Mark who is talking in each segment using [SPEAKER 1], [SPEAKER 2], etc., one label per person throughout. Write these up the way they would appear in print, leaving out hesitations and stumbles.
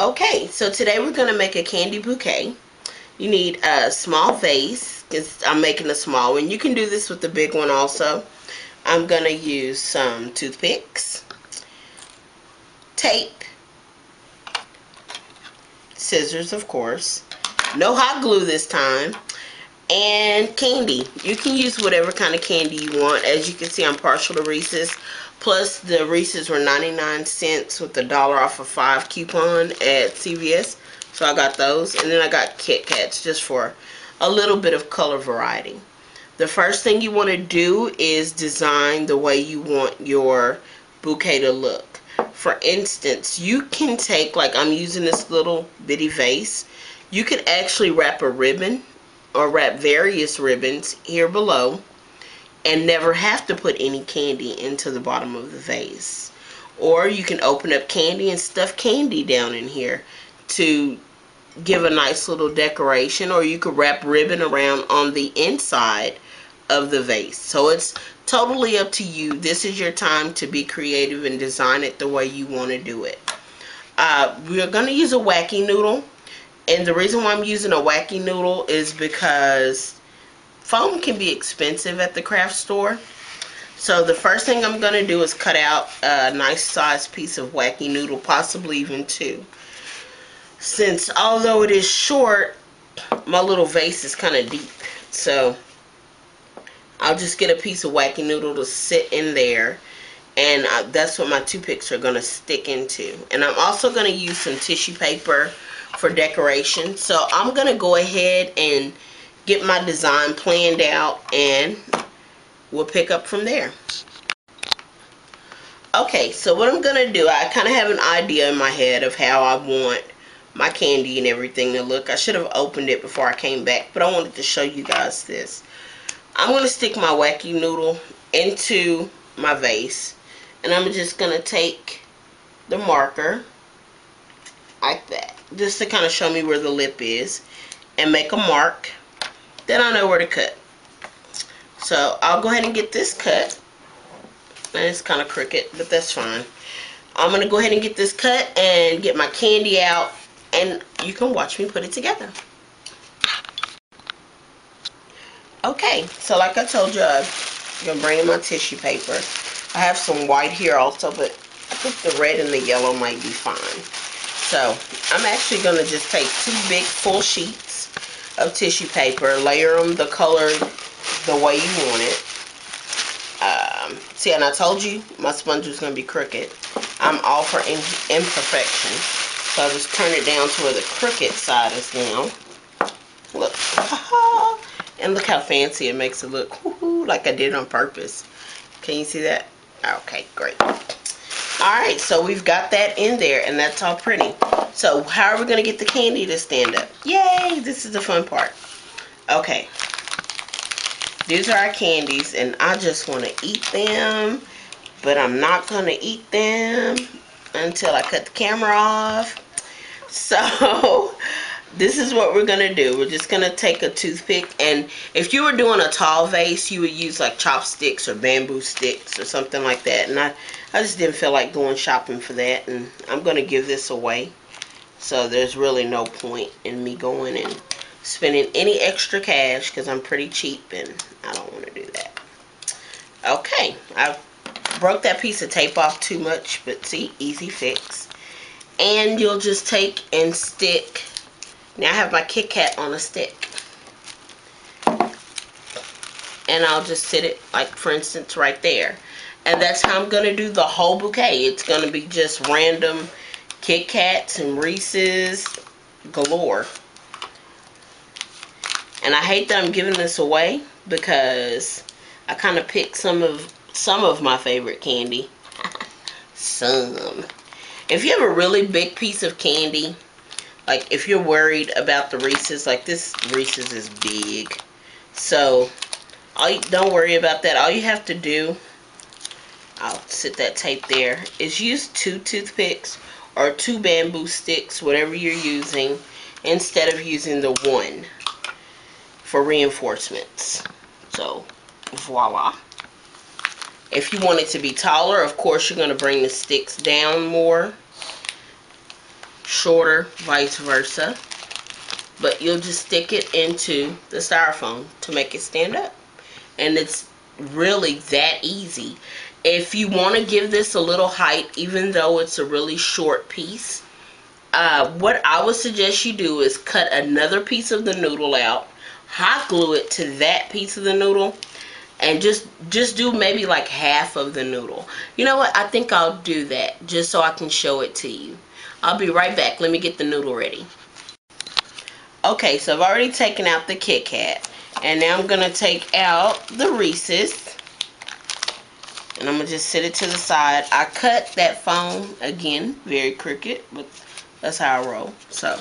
[SPEAKER 1] Okay, so today we're going to make a candy bouquet. You need a small vase, because I'm making a small one. You can do this with the big one also. I'm going to use some toothpicks, tape, scissors of course, no hot glue this time, and candy. You can use whatever kind of candy you want. As you can see, I'm partial to Reese's. Plus, the Reese's were 99 cents with the $1 off of 5 coupon at CVS. So I got those. And then I got Kit Kats just for a little bit of color variety. The first thing you want to do is design the way you want your bouquet to look. For instance, you can take, like I'm using this little bitty vase. You could actually wrap a ribbon or wrap various ribbons here below and never have to put any candy into the bottom of the vase. Or you can open up candy and stuff candy down in here to give a nice little decoration, or you could wrap ribbon around on the inside of the vase. So it's totally up to you. This is your time to be creative and design it the way you want to do it. We're going to use a wacky noodle, and the reason why I'm using a wacky noodle is because foam can be expensive at the craft store. So the first thing I'm going to do is cut out a nice sized piece of wacky noodle, possibly even two. Since although it is short, my little vase is kind of deep. So I'll just get a piece of wacky noodle to sit in there. And that's what my toothpicks are going to stick into. And I'm also going to use some tissue paper for decoration. So I'm going to go ahead and get my design planned out, and we'll pick up from there. Okay, so what I'm going to do, I kind of have an idea in my head of how I want my candy and everything to look. I should have opened it before I came back, but I wanted to show you guys this. I'm going to stick my wacky noodle into my vase, and I'm just going to take the marker like that, just to kind of show me where the lip is, and make a mark. Then I know where to cut. So I'll go ahead and get this cut. And it's kind of crooked, but that's fine. I'm going to go ahead and get this cut and get my candy out, and you can watch me put it together. Okay, so like I told you, I'm going to bring in my tissue paper. I have some white here also, but I think the red and the yellow might be fine. So I'm actually going to just take 2 big full sheets of tissue paper, layer them the color the way you want it. See, and I told you my sponge was going to be crooked. I'm all for imperfection. So I'll just turn it down to where the crooked side is down. Look. And look how fancy it makes it look. Like I did on purpose. Can you see that? Okay, great. Alright, so we've got that in there, and that's all pretty. So how are we going to get the candy to stand up? Yay! This is the fun part. Okay. These are our candies, and I just want to eat them, but I'm not going to eat them until I cut the camera off. So this is what we're going to do. We're just going to take a toothpick, and if you were doing a tall vase, you would use like chopsticks or bamboo sticks or something like that. And I just didn't feel like going shopping for that, and I'm going to give this away. So there's really no point in me going and spending any extra cash, because I'm pretty cheap and I don't want to do that. Okay, I broke that piece of tape off too much, but see, easy fix. And you'll just take and stick. Now I have my Kit Kat on a stick, and I'll just sit it, like for instance right there. And that's how I'm going to do the whole bouquet. It's going to be just random Kit Kats and Reese's galore. And I hate that I'm giving this away, because I kind of picked some of my favorite candy. Some. If you have a really big piece of candy, like if you're worried about the Reese's, like this Reese's is big, so don't worry about that. All you have to do, I'll sit that tape there, is use 2 toothpicks or 2 bamboo sticks, whatever you're using, instead of using the 1 for reinforcements. So voila. If you want it to be taller, of course you're going to bring the sticks down more. shorter, vice versa. But you'll just stick it into the styrofoam to make it stand up. And it's really that easy. If you want to give this a little height, even though it's a really short piece, what I would suggest you do is cut another piece of the noodle out, hot glue it to that piece of the noodle, and just do maybe like half of the noodle. You know what? I think I'll do that just so I can show it to you. I'll be right back. Let me get the noodle ready. Okay, so I've already taken out the Kit Kat, and now I'm going to take out the Reese's, and I'm going to just set it to the side. I cut that foam, again, very crooked, but that's how I roll. So,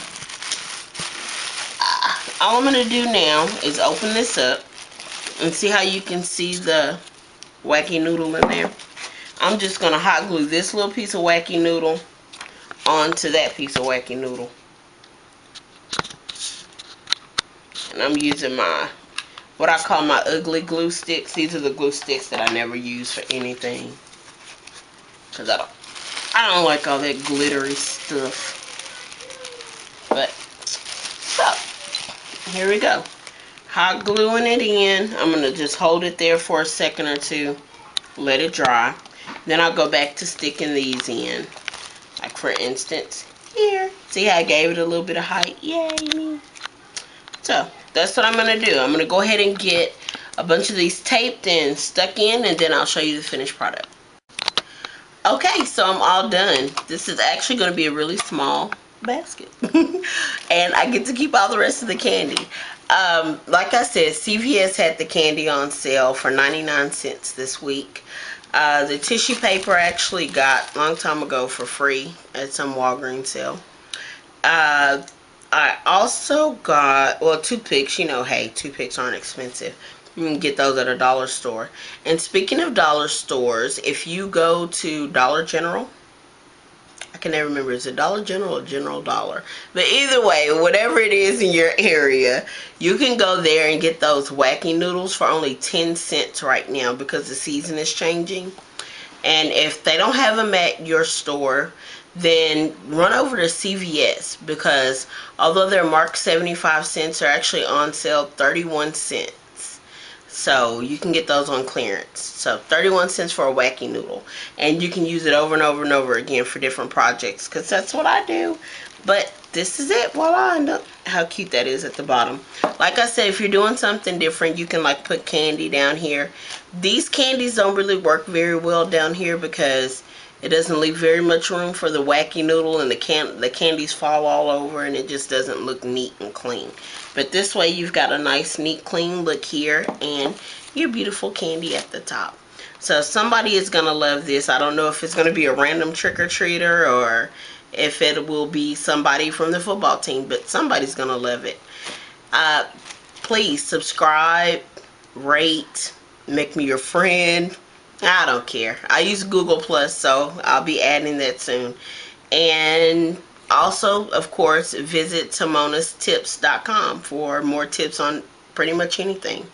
[SPEAKER 1] all I'm going to do now is open this up, and see how you can see the wacky noodle in there? I'm just going to hot glue this little piece of wacky noodle onto that piece of wacky noodle. And I'm using what I call my ugly glue sticks. These are the glue sticks that I never use for anything, because I don't like all that glittery stuff. But, so, here we go. Hot gluing it in. I'm going to just hold it there for a second or two. Let it dry. Then I'll go back to sticking these in. Like for instance, here. See how I gave it a little bit of height? Yay me. So, that's what I'm going to do. I'm going to go ahead and get a bunch of these taped and stuck in, and then I'll show you the finished product. Okay, so I'm all done. This is actually going to be a really small basket. And I get to keep all the rest of the candy. Like I said, CVS had the candy on sale for 99 cents this week. The tissue paper I actually got a long time ago for free at some Walgreens sale. I also got, well, toothpicks. You know, hey, toothpicks aren't expensive. You can get those at a dollar store. And speaking of dollar stores, if you go to Dollar General, I can never remember, is it Dollar General or General Dollar? But either way, whatever it is in your area, you can go there and get those wacky noodles for only 10 cents right now, because the season is changing. And if they don't have them at your store, then run over to CVS, because although they're marked 75 cents, they're actually on sale 31 cents. So you can get those on clearance. So 31 cents for a wacky noodle. And you can use it over and over and over again for different projects, because that's what I do. But this is it. Voila. And look how cute that is at the bottom. Like I said, if you're doing something different, you can like put candy down here. These candies don't really work very well down here, because it doesn't leave very much room for the wacky noodle, and the candies fall all over, and it just doesn't look neat and clean. But this way you've got a nice, neat, clean look here, and your beautiful candy at the top. So somebody is going to love this. I don't know if it's going to be a random trick-or-treater or if it will be somebody from the football team, but somebody's going to love it. Please subscribe, rate, make me your friend. I don't care. I use Google Plus, so I'll be adding that soon. And also, of course, visit Timonastips.com for more tips on pretty much anything.